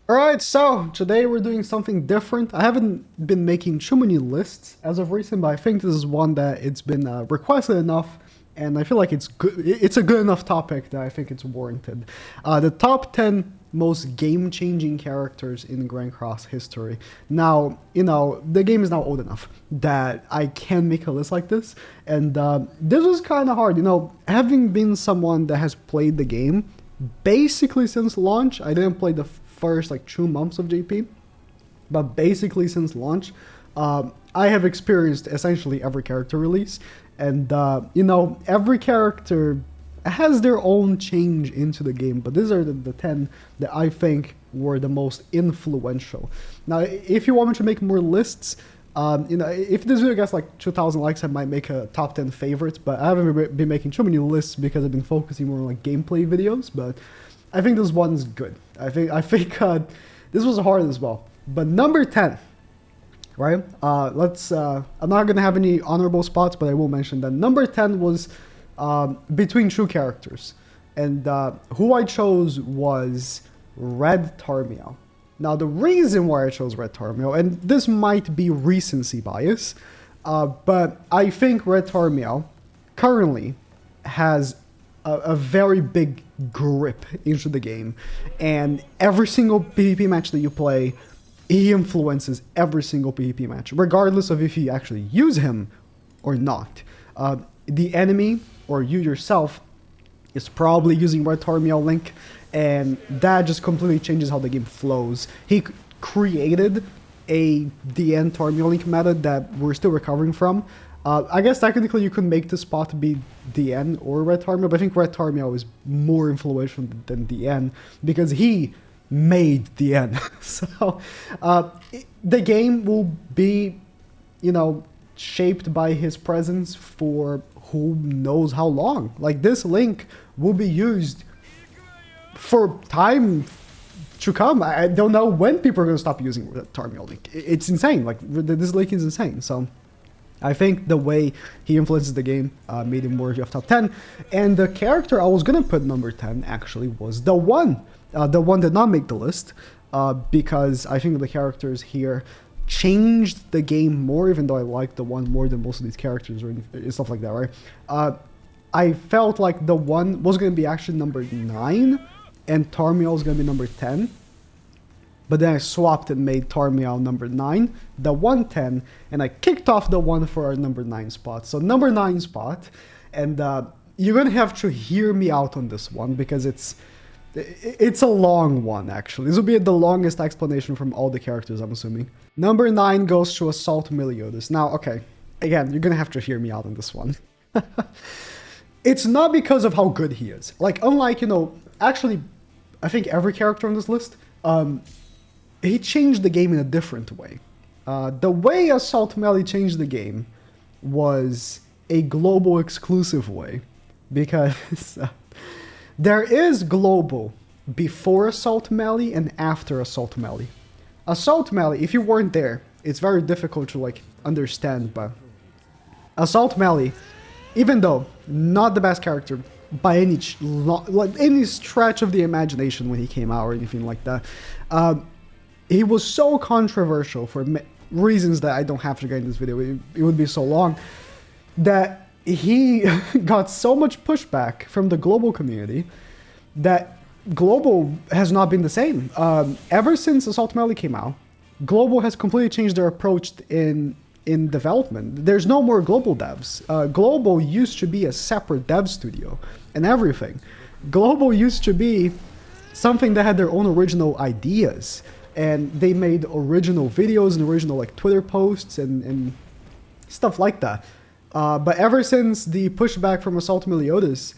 Alright, so today we're doing something different. I haven't been making too many lists as of recent, but I think this is one that it's been requested enough, and I feel like it's good. It's a good enough topic that I think it's warranted. The top 10 most game-changing characters in Grand Cross history. Now, the game is now old enough that I can make a list like this, and this was kind of hard. Having been someone that has played the game basically since launch. I didn't play the first like 2 months of JP, but basically since launch, I have experienced essentially every character release, and every character has their own change into the game. But these are the 10 that I think were the most influential. Now, if you want me to make more lists, if this video gets like 2,000 likes, I might make a top 10 favorites, but I haven't been making too many lists because I've been focusing more on like gameplay videos, but I think this one's good. I think this was hard as well. But number 10, right? I'm not going to have any honorable spots, but I will mention that number 10 was between two characters. And who I chose was Red Tarmiel. Now, the reason why I chose Red Tarmiel, and this might be recency bias, but I think Red Tarmiel currently has a very big grip into the game, and every single PvP match that you play, he influences every single PvP match, regardless of if you actually use him or not. The enemy, or you yourself, is probably using Red Tarmiel Link, and that just completely changes how the game flows. He created a DN Tarmiel Link meta that we're still recovering from. I guess technically you could make the spot to be DN or Red Tarmiel, but I think Red Tarmiel is more influential than DN because he made DN. So the game will be, shaped by his presence for who knows how long. Like, this link will be used for time to come. I don't know when people are going to stop using Tarmiel Link. It's insane. Like, this link is insane. So I think the way he influences the game made him worthy of top 10. And the character I was going to put number 10 actually was the one did not make the list because I think the characters here changed the game more, even though I like the one more than most of these characters or stuff like that, right? I felt like the one was going to be actually number 9 and Tarmiel was going to be number 10. But then I swapped and made Tarmiel number 9, the 110, and I kicked off the one for our number 9 spot. So number 9 spot, and you're going to have to hear me out on this one because it's a long one, actually. This will be the longest explanation from all the characters, I'm assuming. Number 9 goes to Assault Meliodas. Now, okay, again, you're going to have to hear me out on this one. It's not because of how good he is. Like, unlike, actually, I think every character on this list, he changed the game in a different way. The way Assault Melee changed the game was a global exclusive way, because there is global before Assault Melee and after Assault Melee. Assault Melee, if you weren't there, it's very difficult to understand, but Assault Melee, even though not the best character by any stretch of the imagination when he came out or anything like that, he was so controversial for reasons that I don't have to get in this video. It would be so long, that he got so much pushback from the global community that global has not been the same. Ever since Assault Melee came out, global has completely changed their approach in development. There's no more global devs. Global used to be a separate dev studio and everything. Global used to be something that had their own original ideas, and they made original videos and original Twitter posts and stuff like that. But ever since the pushback from Assault Meliodas,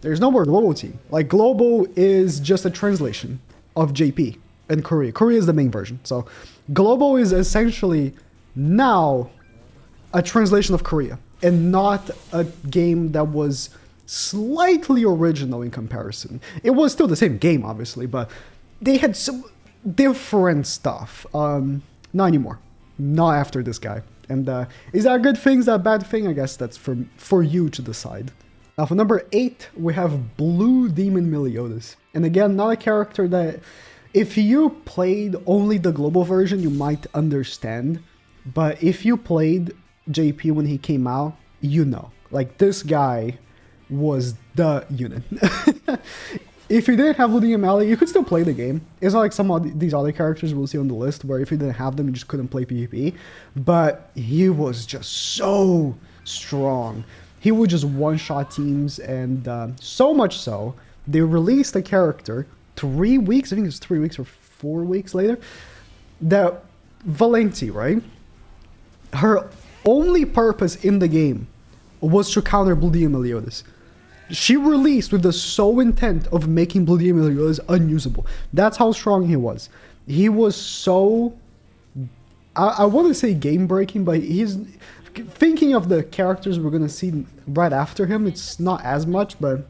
there's no more global team. Global is just a translation of JP and Korea. Korea is the main version. So global is essentially now a translation of Korea and not a game that was slightly original in comparison. It was still the same game, obviously, but they had some different stuff. Not anymore. Not after this guy. And is that a good thing? Is that a bad thing? I guess that's for you to decide. Now for number 8, we have Blue Demon Meliodas. And again, not a character that if you played only the global version, you might understand. But if you played JP when he came out, you know. Like, this guy was the unit. If you didn't have Ludi and Mally, you could still play the game. It's not like some of these other characters we'll see on the list, where if you didn't have them, you just couldn't play PvP. But he was just so strong. He would just one-shot teams, and so much so, they released a character 3 weeks, I think it was 3 weeks or 4 weeks later, that Valenti, right? Her only purpose in the game was to counter Bloody Meliodas. She released with the sole intent of making Bloody Meliodas unusable. That's how strong he was. He was so... I want to say game-breaking, but he's... Thinking of the characters we're going to see right after him, it's not as much, but...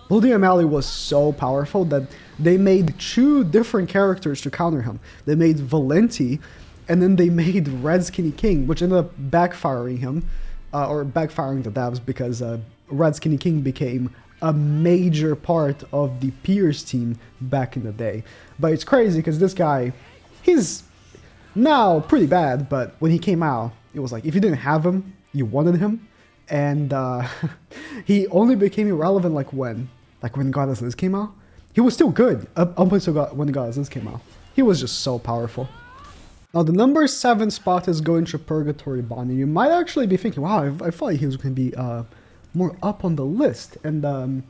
Bloody Mally was so powerful that they made 2 different characters to counter him. They made Valenti, and then they made Red Skinny King, which ended up backfiring him, or backfiring the devs, because Red Skinny King became a major part of the Pierce team back in the day. But it's crazy because this guy, he's now pretty bad, but when he came out, it was like, if you didn't have him, you wanted him. And he only became irrelevant like when Goddess Liz came out. He was still good up until when Goddess Liz came out. He was just so powerful. Now the number 7 spot is going to Purgatory Bond, and you might actually be thinking, wow, I thought he was going to be more up on the list, and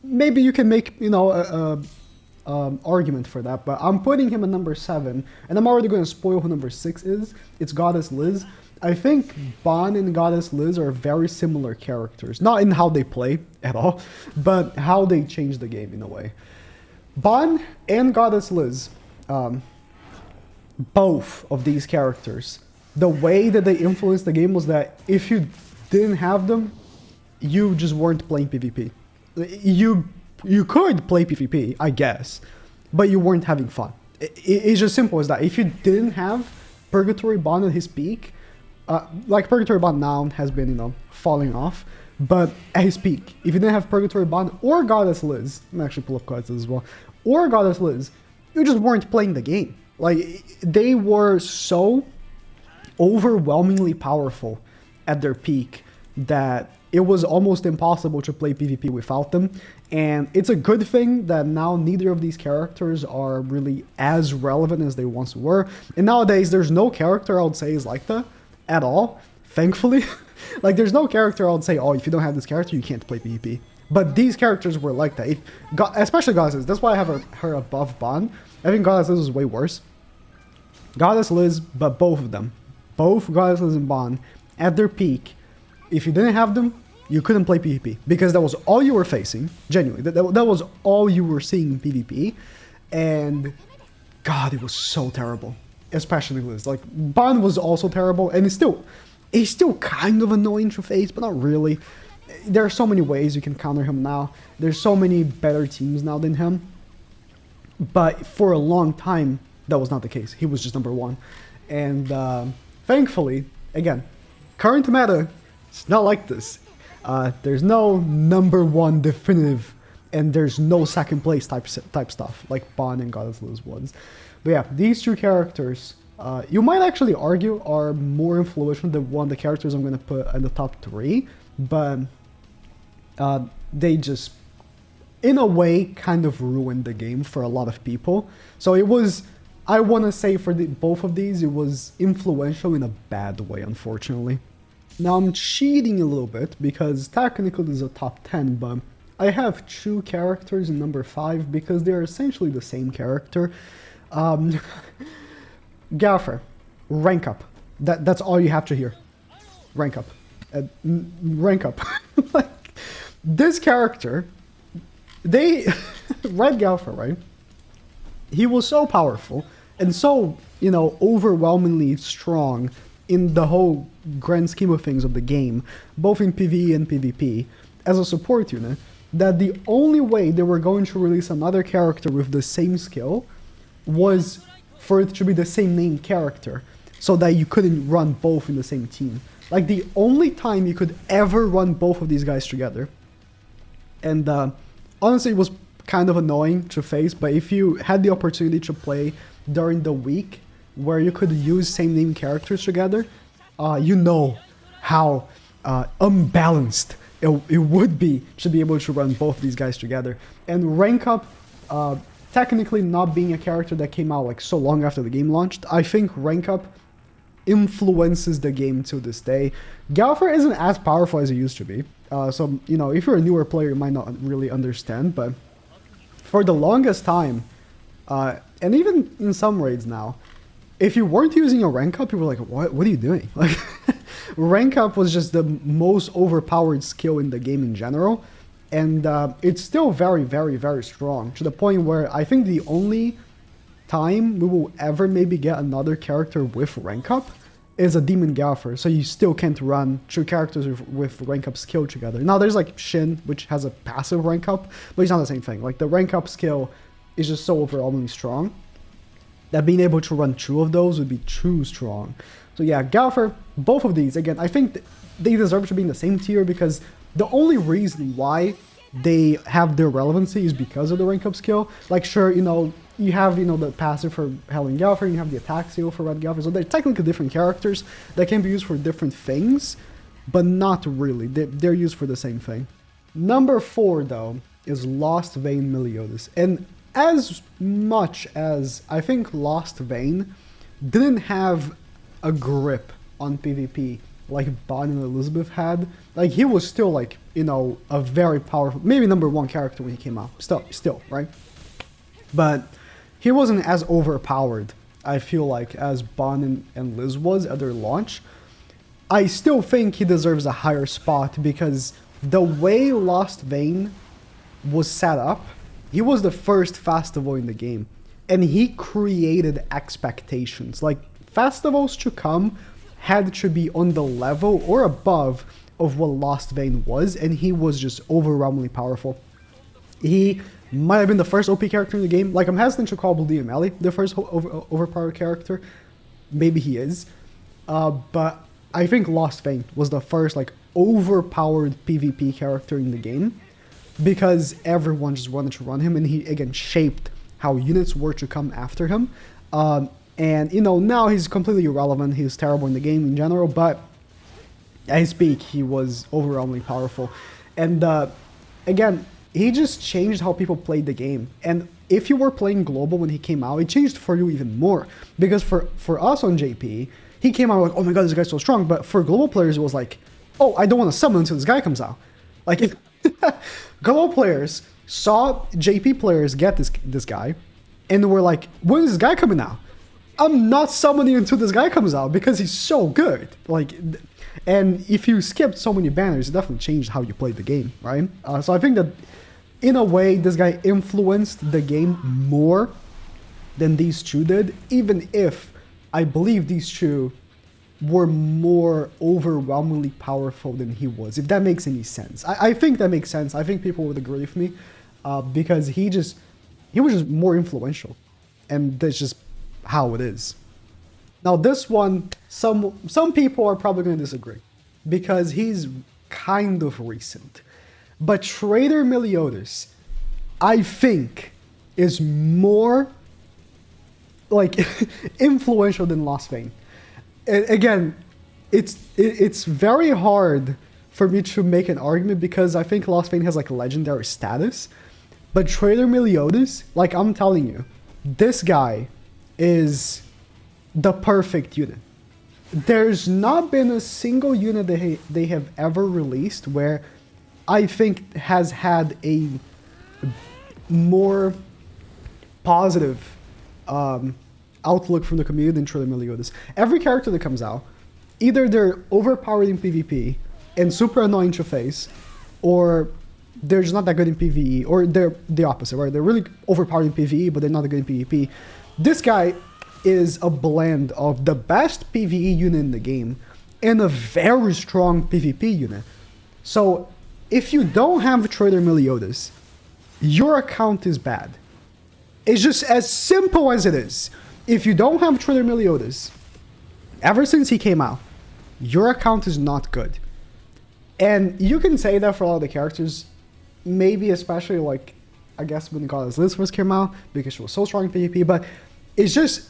maybe you can make, you know, a argument for that, but I'm putting him at number 7, and I'm already going to spoil who number 6 is. It's Goddess Liz. I think Bon and Goddess Liz are very similar characters, not in how they play at all, but how they change the game in a way. Bon and Goddess Liz, both of these characters, the way that they influenced the game was that if you didn't have them, you just weren't playing PvP. You could play PvP, I guess, but you weren't having fun. It's just simple as that. If you didn't have Purgatory Bond at his peak, like Purgatory Bond now has been, you know, falling off, but at his peak, if you didn't have Purgatory Bond or Goddess Liz, I'm actually pull up Goddess Liz as well, or Goddess Liz, you just weren't playing the game. Like, they were so overwhelmingly powerful at their peak that it was almost impossible to play PvP without them. And it's a good thing that now neither of these characters are really as relevant as they once were. And nowadays, there's no character I would say is like that at all, thankfully. Like, there's no character I would say, oh, if you don't have this character, you can't play PvP. But these characters were like that, especially Goddess Liz. That's why I have her above Bond. I think Goddess Liz was way worse. Goddess Liz, but both of them, both Goddess Liz and Bond, at their peak, if you didn't have them, you couldn't play PvP, because that was all you were facing, genuinely. That was all you were seeing in PvP, and God, it was so terrible, especially Liz. Like, Bond was also terrible, and he's still kind of annoying to face, but not really. There are so many ways you can counter him now. There's so many better teams now than him, but for a long time, that was not the case. He was just number 1, and thankfully, again, current meta, it's not like this. There's no number 1 definitive, and there's no second place type stuff like Bond and Goddess Liz was. But yeah, these 2 characters, you might actually argue, are more influential than one of the characters I'm going to put in the top 3, but they just, in a way, kind of ruined the game for a lot of people. So it was, I want to say for both of these, it was influential in a bad way, unfortunately. Now I'm cheating a little bit because technically this is a top 10, but I have 2 characters in number 5 because they're essentially the same character. Gaffer, rank up. That's all you have to hear. Rank up. Rank up. Like, this character, Red Gaffer, right? He was so powerful and so, you know, overwhelmingly strong in the whole grand scheme of things of the game, both in PvE and PvP, as a support unit, that the only way they were going to release another character with the same skill was for it to be the same main character, so that you couldn't run both in the same team. Like, the only time you could ever run both of these guys together, and honestly, it was kind of annoying to face, but if you had the opportunity to play during the week where you could use same name characters together, you know how unbalanced it would be to be able to run both of these guys together. And rank up, technically not being a character that came out like so long after the game launched, I think rank up influences the game to this day. Galfer isn't as powerful as it used to be, so you know, if you're a newer player you might not really understand, but for the longest time, and even in some raids now, if you weren't using a rank up, people were like, what are you doing? Like, rank up was just the most overpowered skill in the game in general, and it's still very, very, very strong, to the point where I think the only time we will ever maybe get another character with rank up is a Demon Galfer, so you still can't run two characters with rank up skill together. Now there's like Shin, which has a passive rank up, but it's not the same thing. Like the rank up skill is just so overwhelmingly strong that being able to run two of those would be too strong. So yeah, Galfer, both of these, again, I think they deserve to be in the same tier, because the only reason why they have their relevancy is because of the rank up skill. Like sure, you know, you have, you know, the passive for Helen Galfer, and you have the attack skill for Red Galfer, so they're technically different characters that can be used for different things, but not really. They're used for the same thing. Number 4, though, is Lost Vein Meliodas. And as much as I think Lost Vein didn't have a grip on PvP like Bon and Elizabeth had, like he was still like, you know, a very powerful, maybe number 1 character when he came out, still, right? But he wasn't as overpowered, I feel like, as Bon and Liz was at their launch. I still think he deserves a higher spot, because the way Lost Vein was set up, he was the first festival in the game, and he created expectations. Like, festivals to come had to be on the level or above of what Lost Vein was, and he was just overwhelmingly powerful. He might have been the first OP character in the game. Like, I'm hesitant to call Blue Melly the first overpowered character. Maybe he is. But I think Lost Vein was the first, like, overpowered PvP character in the game, because everyone just wanted to run him, and he, again, shaped how units were to come after him. And, you know, now he's completely irrelevant. He's terrible in the game in general, but at his peak, he was overwhelmingly powerful. And, again, he just changed how people played the game. And if you were playing global when he came out, it changed for you even more. Because for us on JP, he came out like, oh my god, this guy's so strong. But for global players, it was like, oh, I don't want to summon until this guy comes out. Like, global players saw JP players get this guy, and were like, when is this guy coming out? I'm not summoning until this guy comes out, because he's so good. Like, and if you skipped so many banners, it definitely changed how you played the game, right? So I think that, in a way, this guy influenced the game more than these two did, even if I believe these two were more overwhelmingly powerful than he was, if that makes any sense. I think that makes sense. I think people would agree with me, because he was just more influential, and that's just how it is. Now this one, some people are probably going to disagree, because he's kind of recent. But Traitor Meliodas, I think, is more, like, influential than Lost Vein. Again, it's very hard for me to make an argument, because I think Lost Vein has, like, legendary status. But Traitor Meliodas, like, I'm telling you, this guy is the perfect unit. There's not been a single unit that they have ever released where I think has had a more positive outlook from the community than Traitor Meliodas. Every character that comes out, either they're overpowered in PvP and super annoying to face, or they're just not that good in PvE, or they're the opposite, right? They're really overpowered in PvE, but they're not that good in PvP. This guy is a blend of the best PvE unit in the game and a very strong PvP unit. So if you don't have Traitor Meliodas, your account is bad. It's just as simple as it is. If you don't have Traitor Meliodas, ever since he came out, your account is not good. And you can say that for a lot of the characters, maybe especially like I guess, when Goddess Liz first came out, because she was so strong in PvP, but it's just,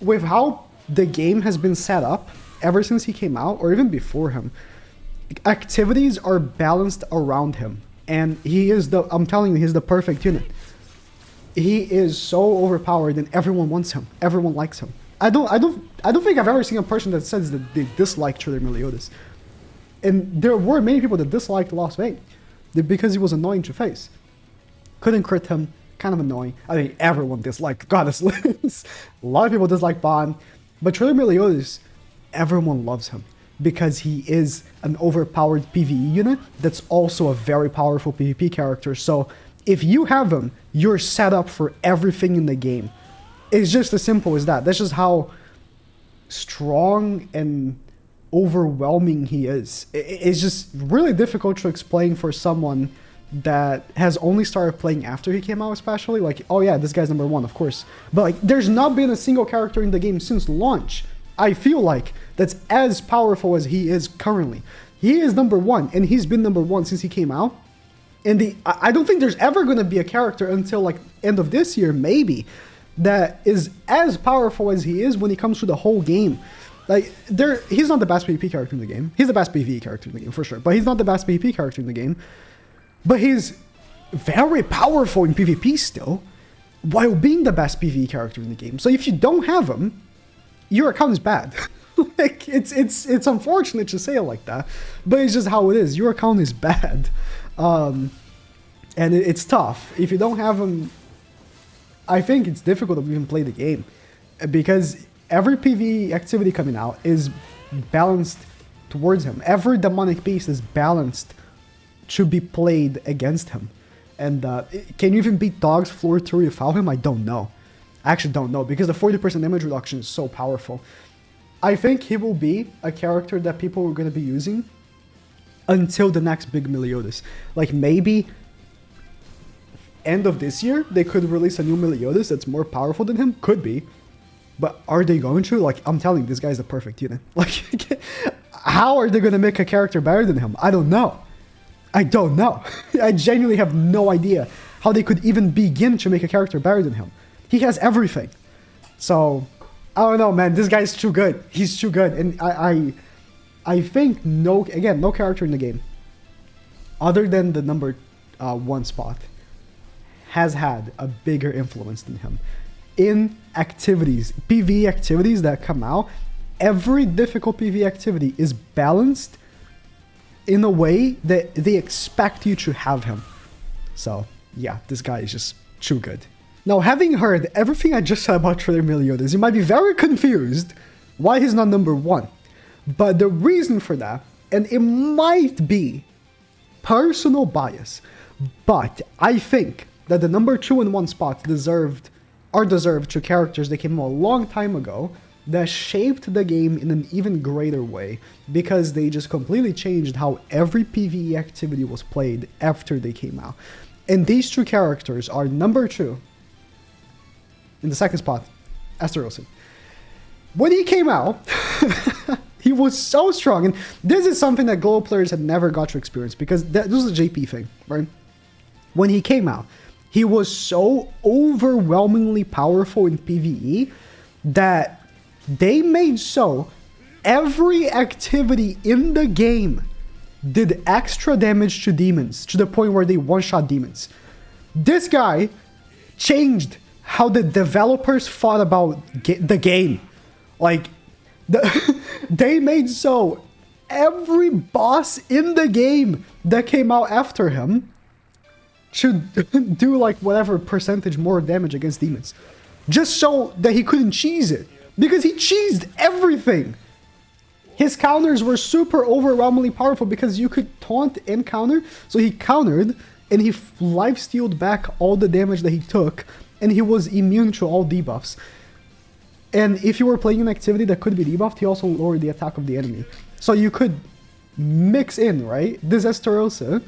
with how the game has been set up ever since he came out, or even before him, activities are balanced around him. And he is I'm telling you, he's the perfect unit. He is so overpowered and everyone wants him. Everyone likes him. I don't think I've ever seen a person that says that they dislike Traitor Meliodas. And there were many people that disliked Lost Vein because he was annoying to face. Couldn't crit him, kind of annoying. I think everyone disliked Goddess Liz. A lot of people dislike Bond. But Traitor Meliodas, everyone loves him because he is an overpowered PvE unit that's also a very powerful PvP character. So if you have him, you're set up for everything in the game. It's just as simple as that. That's just how strong and overwhelming he is. It's just really difficult to explain for someone that has only started playing after he came out, especially. Like, oh yeah, this guy's number one, of course. But like, there's not been a single character in the game since launch, I feel like, that's as powerful as he is currently. He is number one, and he's been number one since he came out. And I don't think there's ever going to be a character until like end of this year, maybe, that is as powerful as he is when he comes through the whole game. Like, he's not the best PvP character in the game. He's the best PvE character in the game, for sure. But he's not the best PvP character in the game. But he's very powerful in PvP still, while being the best PvE character in the game. So if you don't have him, your account is bad. Like, it's unfortunate to say it like that, but it's just how it is. Your account is bad. And it's tough. If you don't have him, I think it's difficult to even play the game, because every PvE activity coming out is balanced towards him. Every demonic beast is balanced to be played against him. And can you even beat dogs floor 3 without him? I don't know. I actually don't know, because the 40% damage reduction is so powerful. I think he will be a character that people are going to be using until the next big Meliodas. Like, maybe end of this year, they could release a new Meliodas that's more powerful than him. Could be. But are they going to? Like, I'm telling you, this guy's the perfect unit. Like, how are they going to make a character better than him? I don't know. I don't know. I genuinely have no idea how they could even begin to make a character better than him. He has everything. So, I don't know, man. This guy's too good. He's too good. And I think no character in the game, other than the number 1 spot, has had a bigger influence than him. In activities, PvE activities that come out, every difficult PvE activity is balanced in a way that they expect you to have him. So, yeah, this guy is just too good. Now, having heard everything I just said about Traitor Meliodas, you might be very confused why he's not number 1. But the reason for that, and it might be personal bias, but I think that the number 2 and 1 spots are deserved to characters that came out a long time ago that shaped the game in an even greater way, because they just completely changed how every PvE activity was played after they came out. And these 2 characters are number 2, in the second spot, Asterosin. When he came out, he was so strong, and this is something that global players had never got to experience, because this was a JP thing, right? When he came out, he was so overwhelmingly powerful in PvE that they made so every activity in the game did extra damage to demons, to the point where they one-shot demons. This guy changed how the developers thought about the game. Like, they made so every boss in the game that came out after him should do like whatever percentage more damage against demons, just so that he couldn't cheese it, because he cheesed everything. His counters were super overwhelmingly powerful because you could taunt and counter, so he countered and he lifestealed back all the damage that he took, and he was immune to all debuffs. And if you were playing an activity that could be debuffed, he also lowered the attack of the enemy. So you could mix in, right, this Estarossa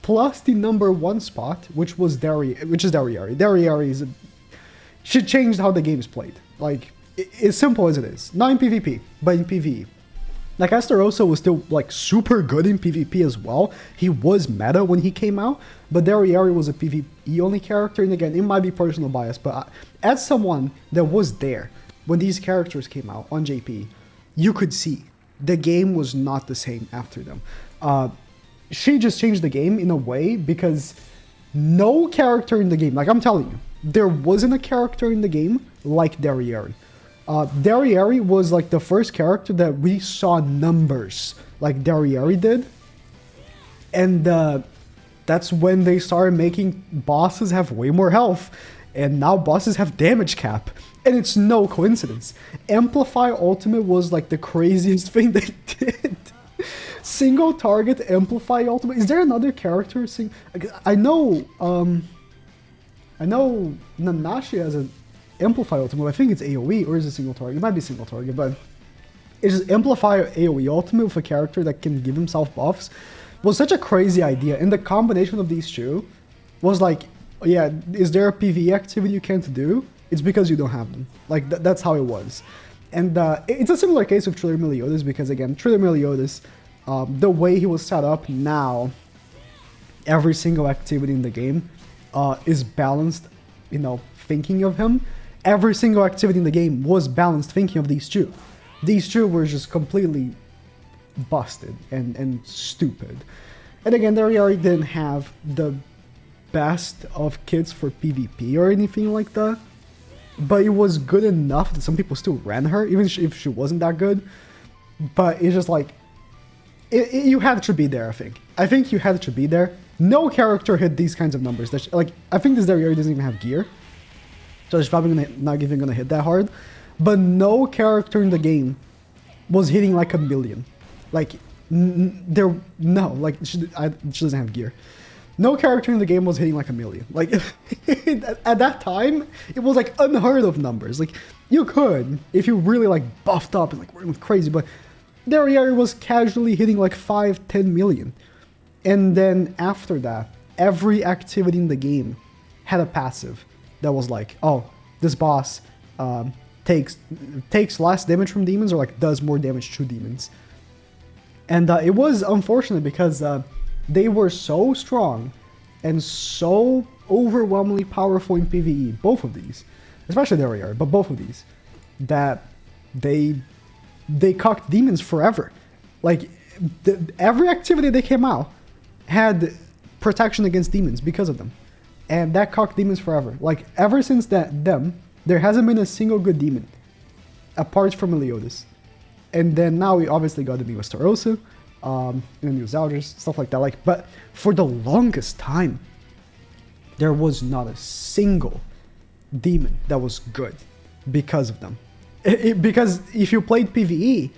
plus the number 1 spot, which is Dariari. Dariari she changed how the game's played. Like, as simple as it is. Not in PvP, but in PvE. Like, Estarossa was still, like, super good in PvP as well. He was meta when he came out, but Derriere was a PvE-only character, and again, it might be personal bias, but as someone that was there when these characters came out on JP, you could see the game was not the same after them. She just changed the game in a way because no character in the game, like I'm telling you, there wasn't a character in the game like Derriere. Derriere was like the first character that we saw numbers like Derriere did. And that's when they started making bosses have way more health. And now bosses have damage cap. And it's no coincidence. Amplify Ultimate was like the craziest thing they did. Single target Amplify Ultimate. Is there another character? I know Nanashi has an Amplify Ultimate. I think it's AoE, or is it single target? It might be single target, but it's just Amplify AoE Ultimate with a character that can give himself buffs was such a crazy idea. And the combination of these two was like, yeah, is there a PvE activity you can't do? It's because you don't have them. Like, that's how it was. And it's a similar case with Traitor Meliodas, because again, Traitor Meliodas, the way he was set up now, every single activity in the game is balanced, you know, thinking of him. Every single activity in the game was balanced thinking of these two. These two were just completely busted and stupid. And again, they already didn't have the best of kits for PvP or anything like that. But it was good enough that some people still ran her, even if she wasn't that good. But it's just like, you had to be there, I think. I think you had to be there. No character hit these kinds of numbers. Like, I think this Derriere doesn't even have gear. So it's probably not even gonna hit that hard. But no character in the game was hitting like 1 million. Like, she doesn't have gear. No character in the game was hitting like 1 million. Like, at that time, it was like unheard of numbers. Like, you could, if you really like buffed up and like went crazy, but Derriere was casually hitting like 5-10 million. And then after that, every activity in the game had a passive that was like, oh, this boss takes less damage from demons, or like does more damage to demons. And it was unfortunate because they were so strong and so overwhelmingly powerful in PvE, both of these, especially Derriere, but both of these, that they cocked demons forever. Like, every activity they came out had protection against demons because of them. And that cocked demons forever. Like, ever since there hasn't been a single good demon, apart from Meliodas. And then now we obviously got the new Estarossa, and the new Zaldris, stuff like that. Like, but for the longest time, there was not a single demon that was good because of them. Because if you played PvE,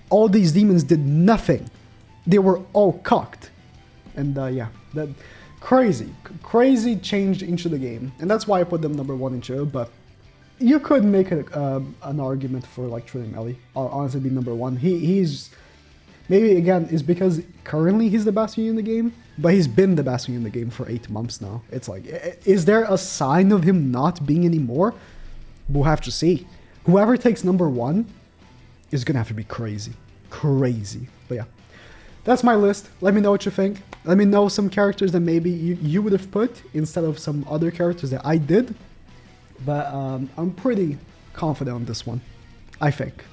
all these demons did nothing. They were all cocked. And yeah, that crazy change into the game. And that's why I put them number 1 and 2, but you could make an argument for like Traitor Meliodas honestly be number 1. He's maybe again is because currently he's the best unit in the game, but he's been the best unit in the game for 8 months now. It's like, is there a sign of him not being anymore? We'll have to see. Whoever takes number 1 is gonna have to be crazy. But yeah, that's my list. Let me know what you think. Let me know some characters that maybe you would have put instead of some other characters that I did. But I'm pretty confident on this one. I think.